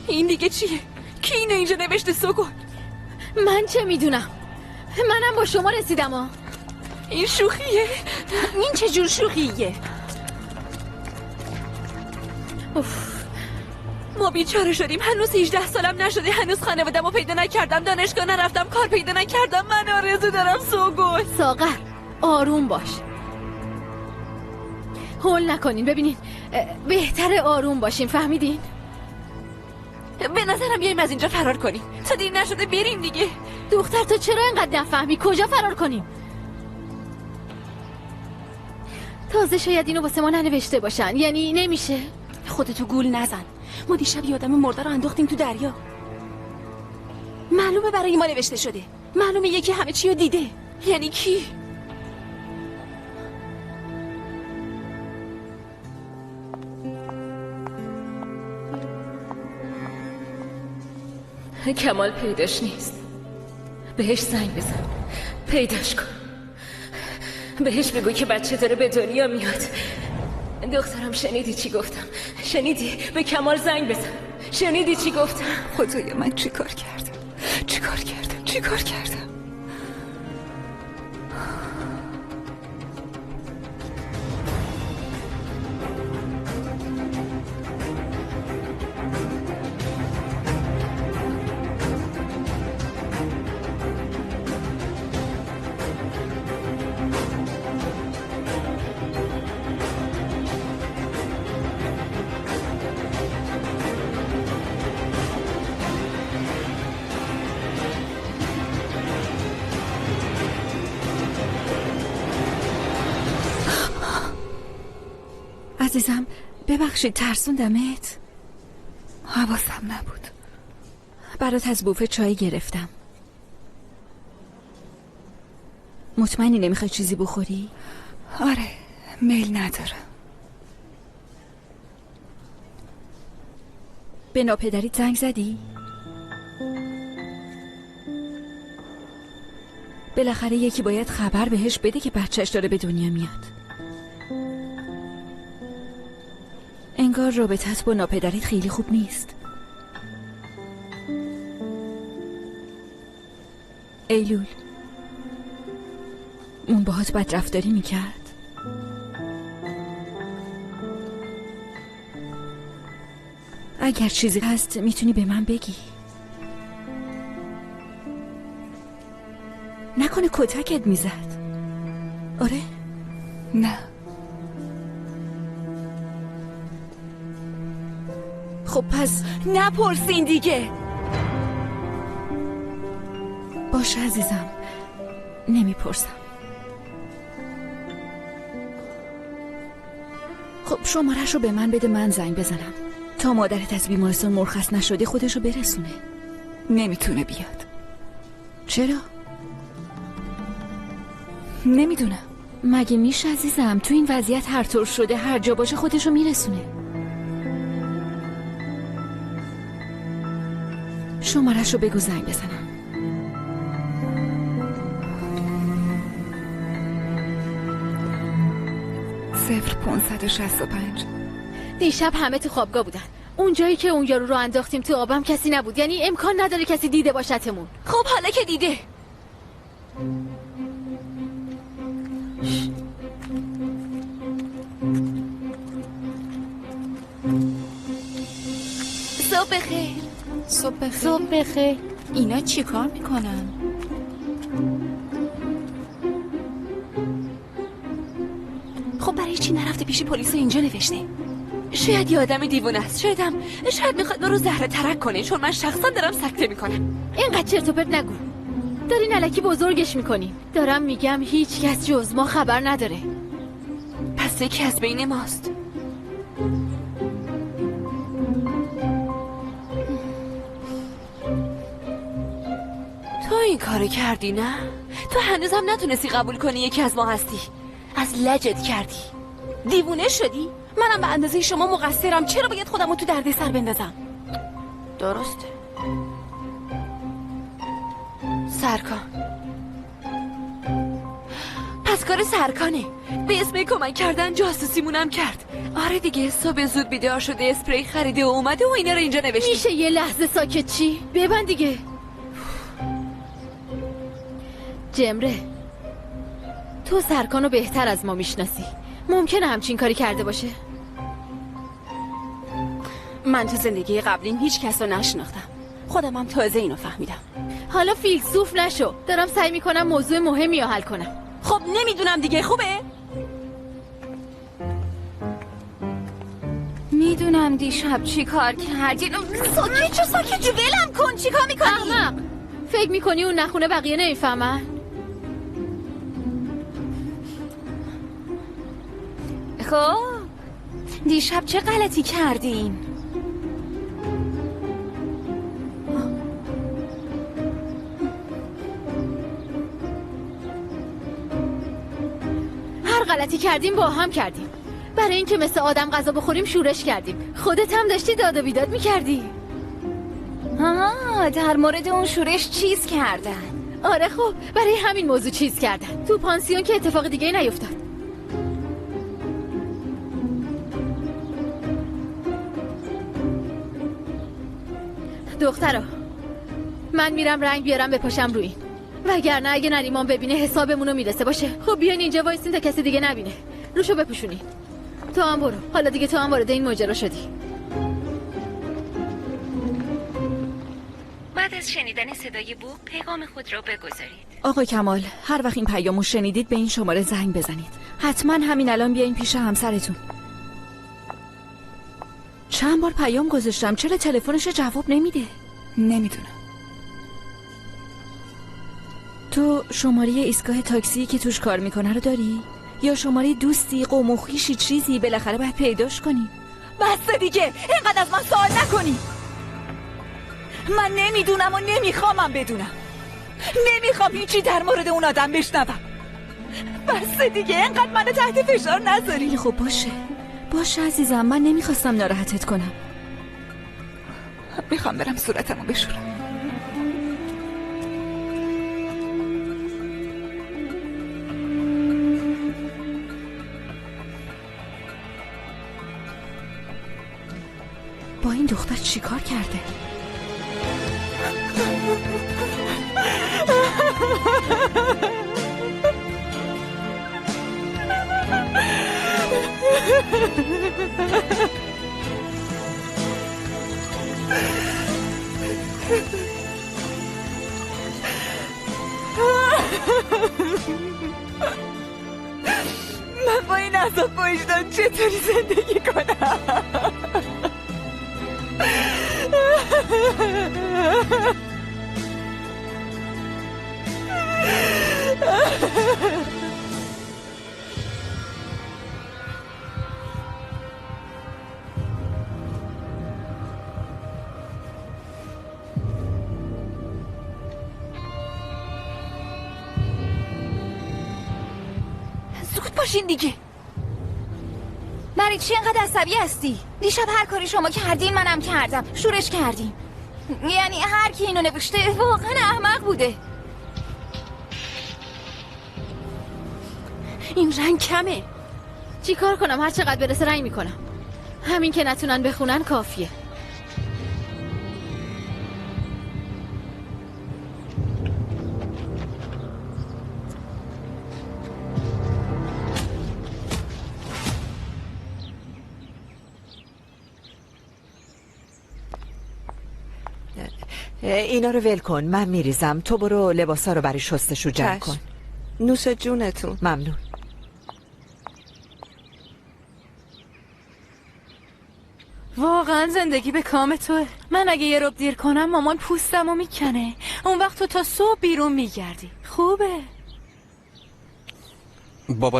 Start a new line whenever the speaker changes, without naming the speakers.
این دیگه چیه؟ کی اینو اینجا نوشته سوگل؟
من چه میدونم؟ منم با شما رسیدم ها.
این شوخیه؟
این چه جور شوخیه؟
ما بیچاره شدیم. هنوز 18 سالم نشده، هنوز خانواده‌مو پیدا نکردم، دانشگاه نرفتم، کار پیدا نکردم. من آرزو دارم سوگل.
ساغر آروم باش، هول نکنین. ببینین بهتره آروم باشین، فهمیدین؟
به نظرم بیایم از اینجا فرار کنیم تا دیر نشده بریم دیگه.
دختر تو چرا اینقدر نفهمی؟ کجا فرار کنیم؟ تازه شاید اینو واسه ما ننوشته باشن، یعنی نمیشه.
خودتو گول نزن. ما دیشب یه آدم مرده رو انداختیم تو دریا. معلومه برای ما نوشته شده، معلومه یکی همه چی رو دیده. یعنی کی؟
کمال پیداش نیست. بهش زنگ بزن، پیداش کن، بهش بگو که بچه داره به دنیا میاد. دخترم شنیدی چی گفتم؟ شنیدی؟ به کمال زنگ بزن. شنیدی چی گفتم؟
خدایا من چی کار کردم؟ چی کار کردم؟
عزیزم ببخشید ترسوندمت. حواسم نبود. برات از بوفه چای گرفتم. مطمئنی نمیخوای چیزی بخوری؟
آره، میل ندارم.
به ناپدریت زنگ زدی؟ بالاخره یکی باید خبر بهش بده که بچهش داره به دنیا میاد. انگار رابطت با ناپدریت خیلی خوب نیست. ایلول، اون باهات بدرفتاری میکرد؟ اگر چیزی هست میتونی به من بگی. نکنه کتکت میزد؟ آره؟
نه.
خب پس
نپرسین دیگه.
باشه عزیزم، نمیپرسم. خب شمارش رو به من بده، من زنگ بزنم تا مادرت از بیمارستان مرخص نشده خودشو برسونه.
نمیتونه بیاد.
چرا؟
نمیدونم.
مگه میشه عزیزم؟ تو این وضعیت هر طور شده هر جا باشه خودشو میرسونه. شمارش رو بگو زنگ بزنم.
0565.
دیشب همه تو خوابگاه بودن. اون جایی که اون یارو رو انداختیم تو آبم کسی نبود، یعنی امکان نداره کسی دیده باشتمون.
خب حالا که دیده. صبح بخیر.
صبح بخیر.
اینا چی کار میکنن؟
خب برای چی نرفته پیش پلیس و اینجا نوشته؟ شاید یه آدم دیوونه است. شاید میخواد ما رو زهره ترک کنه، چون من شخصا دارم سکته میکنم.
اینقدر چرت و پرت نگو. دارین الکی بزرگش میکنی. دارم میگم هیچ کس جز ما خبر نداره.
پس یکی از بین ماست. تو این کارو کردی نه؟ تو هنوزم نتونستی قبول کنی یکی از ما هستی. از لجت کردی. دیوونه شدی؟ منم به اندازه شما مقصرم. چرا باید خودمو تو دردسر بندازم؟ درسته. سرکان. پس کار سرکانه. به اسم کمک کردن جاسوسیمونم کرد. آره دیگه، صبح زود بیدار شده، اسپری خریده و اومده و اینا رو اینجا نوشته.
میشه یه لحظه ساکت چی؟ ببند دیگه. جمره، تو سرکانو بهتر از ما میشناسی. ممکنه همچین کاری کرده باشه؟
من تو زندگی قبلیم هیچ کس رو نشناختم. خودم هم تازه اینو فهمیدم.
حالا فیلسوف نشو. دارم سعی میکنم موضوع مهمی رو حل کنم.
خب نمیدونم دیگه. خوبه؟
میدونم دیشب چی کار کردی. ساکت جو، ولم کن. چی کار میکنی؟
احمق، فکر میکنی اون نخونه بقیه نمیفهمن؟
خب دیشب چه غلطی کردین؟
هر غلطی کردیم با هم کردیم. برای اینکه مثل آدم غذا بخوریم شورش کردیم. خودت هم داشتی داد و بیداد میکردی.
در مورد اون شورش چیز کردن.
آره خب، برای همین موضوع چیز کردن. تو پانسیون که اتفاق دیگه نیفتاد. دخترا، من میرم رنگ بیارم بپاشم روی این، وگرنه اگه نریمان ببینه حسابمونو میرسه. باشه خب بیاین اینجا وایسین تا کسی دیگه نبینه. روشو بپوشونین. تو هم برو. حالا دیگه تو هم وارد این ماجرا شدی.
بعد از شنیدن صدای بوق پیغام خود را بگذارید.
آقا کمال، هر وقت این پیامو شنیدید به این شماره زنگ بزنید. حتما همین الان بیاین پیش همسرتون. چند بار پیام گذاشتم، چرا تلفنش جواب نمیده؟
نمیدونم.
تو شماره ایستگاه تاکسی که توش کار میکنه رو داری؟ یا شماره دوستی، قوم و خویشی، چیزی؟ بالاخره باید پیداش کنی.
بس دیگه، اینقدر از من سوال نکنی. من نمیدونم و نمیخوامم بدونم. نمیخوام هیچی در مورد اون آدم بشنوم. بس دیگه، اینقدر منو تحت فشار نذاری.
خب باشه عزیزم، من نمیخواستم ناراحتت کنم.
میخوام برم صورتمو بشورم.
با این دختر چی کار کرده؟
من با این عذاب وجدان چطوری زندگی کنم؟
زود باشین دیگه.
برای چی اینقدر عصبی هستی؟ دیشب هر کاری شما کردین منم کردم. شورش کردیم. یعنی هر کی اینو نوشته واقعا احمق بوده.
این رنگ کمه.
چی کار کنم؟ هر چقدر برسه رنگ میکنم. همین که نتونن بخونن کافیه.
اینا رو ول کن، من میریزم. تو برو لباسا رو برای شستشو جمع کن.
نوش جونتون.
ممنون.
واقعا زندگی به کام توه. من اگه یه رب دیر کنم مامان پوستمو میکنه. اون وقت تو تا صبح بیرون میگردی. خوبه.
بابا